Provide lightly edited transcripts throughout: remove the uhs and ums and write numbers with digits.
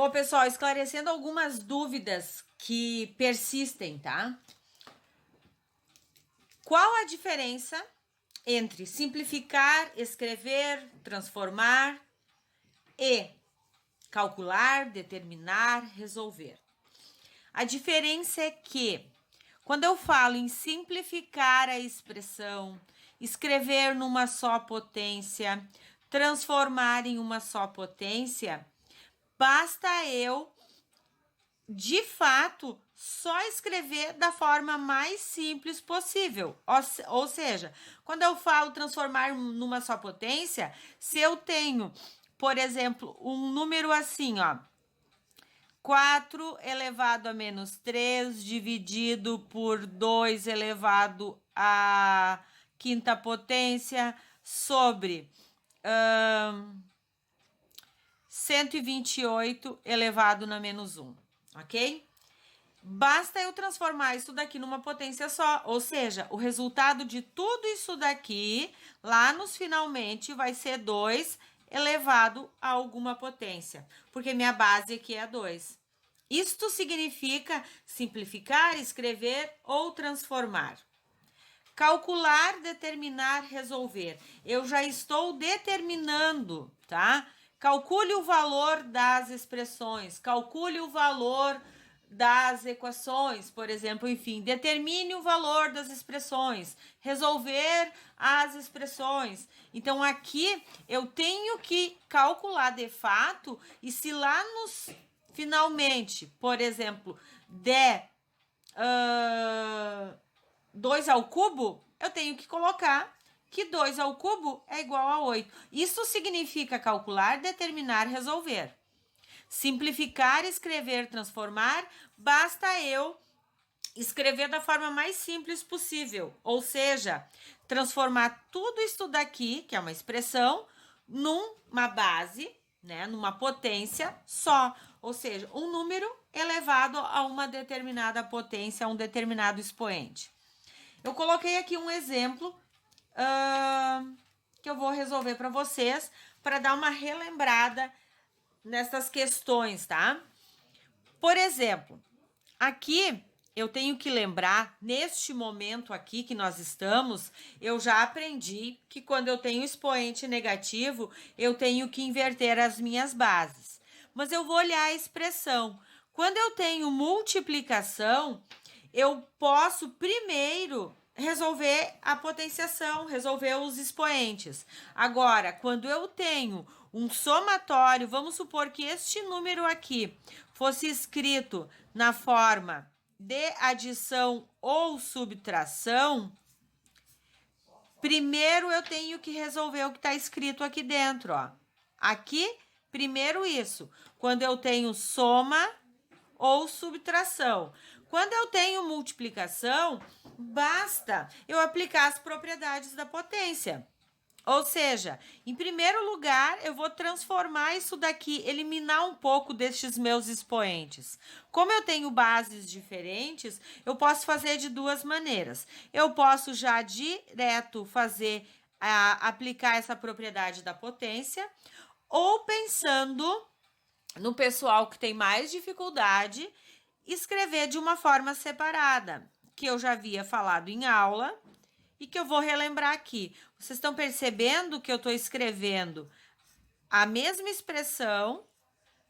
Bom, pessoal, esclarecendo algumas dúvidas que persistem, tá? Qual a diferença entre simplificar, escrever, transformar e calcular, determinar, resolver? A diferença é que, quando eu falo em simplificar a expressão, escrever numa só potência, transformar em uma só potência, basta eu, de fato, só escrever da forma mais simples possível. Ou seja, quando eu falo transformar numa só potência, se eu tenho, por exemplo, um número assim, ó, 4 elevado a menos 3 dividido por 2 elevado à quinta potência sobre 128 elevado na menos 1, ok? Basta eu transformar isso daqui numa potência só, ou seja, o resultado de tudo isso daqui, lá nos finalmente, vai ser 2 elevado a alguma potência, porque minha base aqui é 2. Isto significa simplificar, escrever ou transformar. Calcular, determinar, resolver. Eu já estou determinando, tá? Calcule o valor das expressões, calcule o valor das equações, por exemplo, enfim, determine o valor das expressões, resolver as expressões. Então, aqui eu tenho que calcular de fato, e se lá nos finalmente, por exemplo, der 2 ao cubo, eu tenho que colocar que 2 ao cubo é igual a 8. Isso significa calcular, determinar, resolver. Simplificar, escrever, transformar, basta eu escrever da forma mais simples possível. Ou seja, transformar tudo isso daqui, que é uma expressão, numa base, né, numa potência só. Ou seja, um número elevado a uma determinada potência, a um determinado expoente. Eu coloquei aqui um exemplo que eu vou resolver para vocês, para dar uma relembrada nessas questões, tá? Por exemplo, aqui eu tenho que lembrar, neste momento aqui que nós estamos, eu já aprendi que quando eu tenho expoente negativo, eu tenho que inverter as minhas bases. Mas eu vou olhar a expressão. Quando eu tenho multiplicação, eu posso primeiro resolver a potenciação, resolver os expoentes. Agora, quando eu tenho um somatório, vamos supor que este número aqui fosse escrito na forma de adição ou subtração, primeiro eu tenho que resolver o que está escrito aqui dentro, ó. Aqui, primeiro isso, quando eu tenho soma ou subtração. Quando eu tenho multiplicação, basta eu aplicar as propriedades da potência. Ou seja, em primeiro lugar, eu vou transformar isso daqui, eliminar um pouco destes meus expoentes. Como eu tenho bases diferentes, eu posso fazer de duas maneiras. Eu posso já direto aplicar essa propriedade da potência, ou pensando no pessoal que tem mais dificuldade, escrever de uma forma separada, que eu já havia falado em aula e que eu vou relembrar aqui. Vocês estão percebendo que eu estou escrevendo a mesma expressão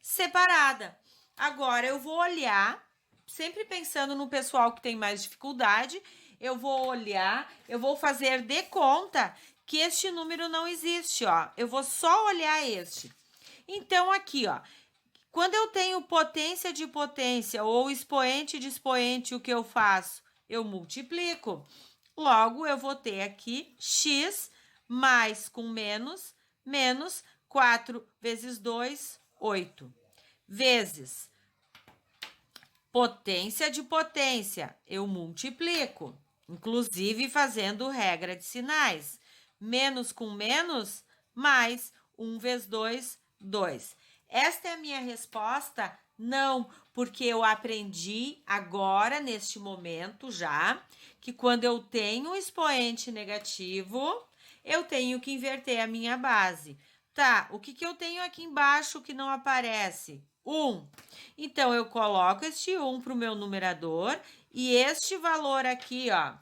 separada. Agora, eu vou olhar, sempre pensando no pessoal que tem mais dificuldade, eu vou olhar, eu vou fazer de conta que este número não existe, ó. Eu vou só olhar este. Então, aqui, ó, quando eu tenho potência de potência ou expoente de expoente, o que eu faço? Eu multiplico. Logo, eu vou ter aqui x mais com menos 4 vezes 2, 8. Vezes potência de potência, eu multiplico, inclusive fazendo regra de sinais. Menos com menos, mais 1 vezes 2, 2. Esta é a minha resposta? Não, porque eu aprendi agora, neste momento já, que quando eu tenho um expoente negativo, eu tenho que inverter a minha base. Tá, o que eu tenho aqui embaixo que não aparece? 1. Então, eu coloco este 1 para o meu numerador e este valor aqui, ó,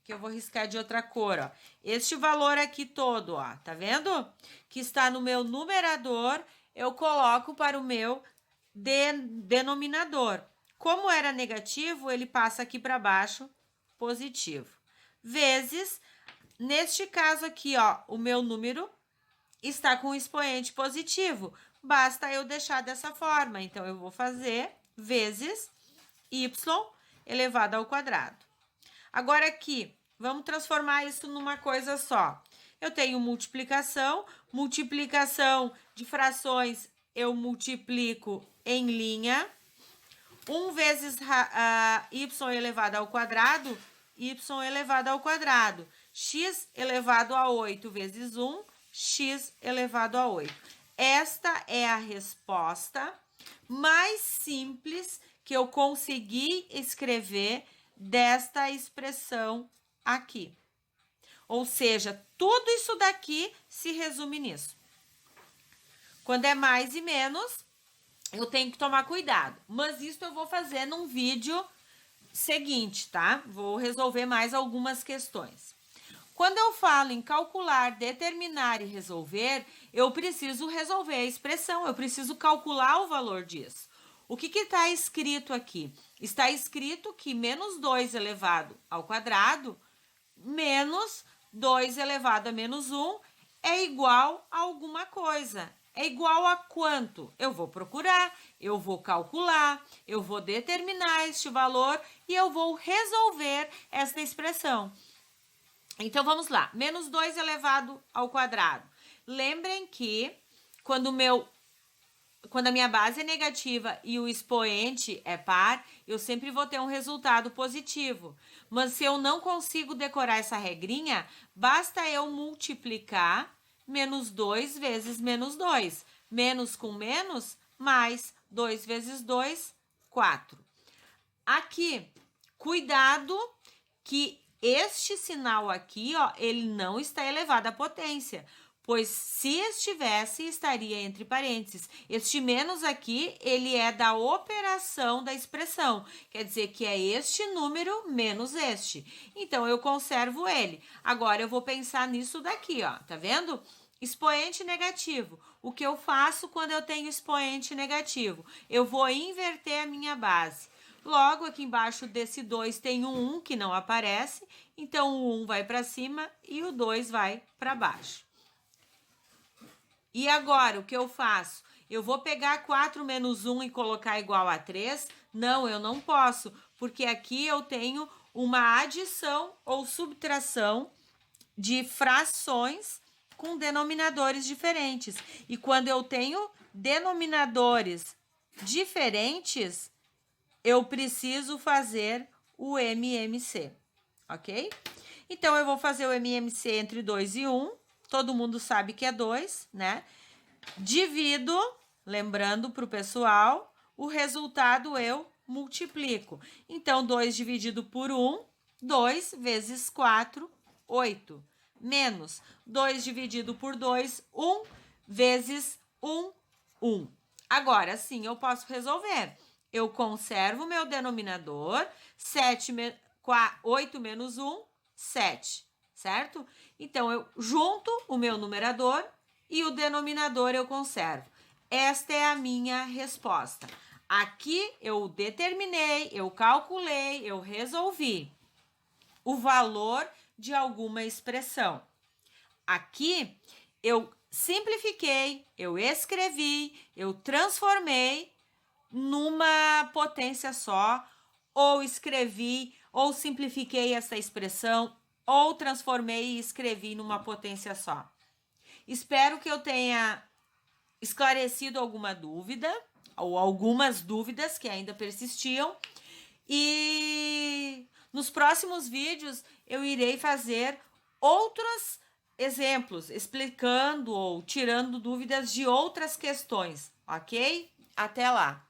que eu vou riscar de outra cor, ó. Este valor aqui todo, ó, tá vendo? Que está no meu numerador, eu coloco para o meu denominador. Como era negativo, ele passa aqui para baixo, positivo. Vezes, neste caso aqui, ó, o meu número está com expoente positivo. Basta eu deixar dessa forma. Então, eu vou fazer vezes y elevado ao quadrado. Agora aqui, vamos transformar isso numa coisa só. Eu tenho multiplicação de frações eu multiplico em linha. 1 vezes y elevado ao quadrado, y elevado ao quadrado. X elevado a 8 vezes 1, x elevado a 8. Esta é a resposta mais simples que eu consegui escrever desta expressão aqui. Ou seja, tudo isso daqui se resume nisso. Quando é mais e menos, eu tenho que tomar cuidado. Mas isso eu vou fazer num vídeo seguinte, tá? Vou resolver mais algumas questões. Quando eu falo em calcular, determinar e resolver, eu preciso resolver a expressão, eu preciso calcular o valor disso. O que está escrito aqui? Está escrito que menos 2 elevado ao quadrado menos 2 elevado a menos 1 é igual a alguma coisa. É igual a quanto? Eu vou procurar, eu vou calcular, eu vou determinar este valor e eu vou resolver esta expressão. Então, vamos lá. Menos 2 elevado ao quadrado. Lembrem que quando a minha base é negativa e o expoente é par, eu sempre vou ter um resultado positivo. Mas se eu não consigo decorar essa regrinha, basta eu multiplicar menos 2 vezes menos 2. Menos com menos, mais 2 vezes 2, 4. Aqui, cuidado que este sinal aqui, ó, ele não está elevado à potência, pois se estivesse, estaria entre parênteses. Este menos aqui, ele é da operação da expressão, quer dizer que é este número menos este. Então, eu conservo ele. Agora, eu vou pensar nisso daqui, ó, tá vendo? Expoente negativo. O que eu faço quando eu tenho expoente negativo? Eu vou inverter a minha base. Logo, aqui embaixo desse 2 tem um 1 que não aparece, então o 1 vai para cima e o 2 vai para baixo. E agora, o que eu faço? Eu vou pegar 4 menos 1 e colocar igual a 3? Não, eu não posso, porque aqui eu tenho uma adição ou subtração de frações com denominadores diferentes. E quando eu tenho denominadores diferentes, eu preciso fazer o MMC, ok? Então, eu vou fazer o MMC entre 2 e 1. Todo mundo sabe que é 2, né? Divido, lembrando para o pessoal, o resultado eu multiplico. Então, 2 dividido por 1, 2 vezes 4, 8. Menos 2 dividido por 2, 1 vezes 1, 1. Agora, sim, eu posso resolver. Eu conservo o meu denominador, 8 menos 1, 7, certo? Então, eu junto o meu numerador e o denominador eu conservo. Esta é a minha resposta. Aqui eu determinei, eu calculei, eu resolvi o valor de alguma expressão. Aqui eu simplifiquei, eu escrevi, eu transformei numa potência só, ou escrevi, ou simplifiquei essa expressão, ou transformei e escrevi numa potência só. Espero que eu tenha esclarecido alguma dúvida, ou algumas dúvidas que ainda persistiam, e nos próximos vídeos eu irei fazer outros exemplos, explicando ou tirando dúvidas de outras questões, ok? Até lá!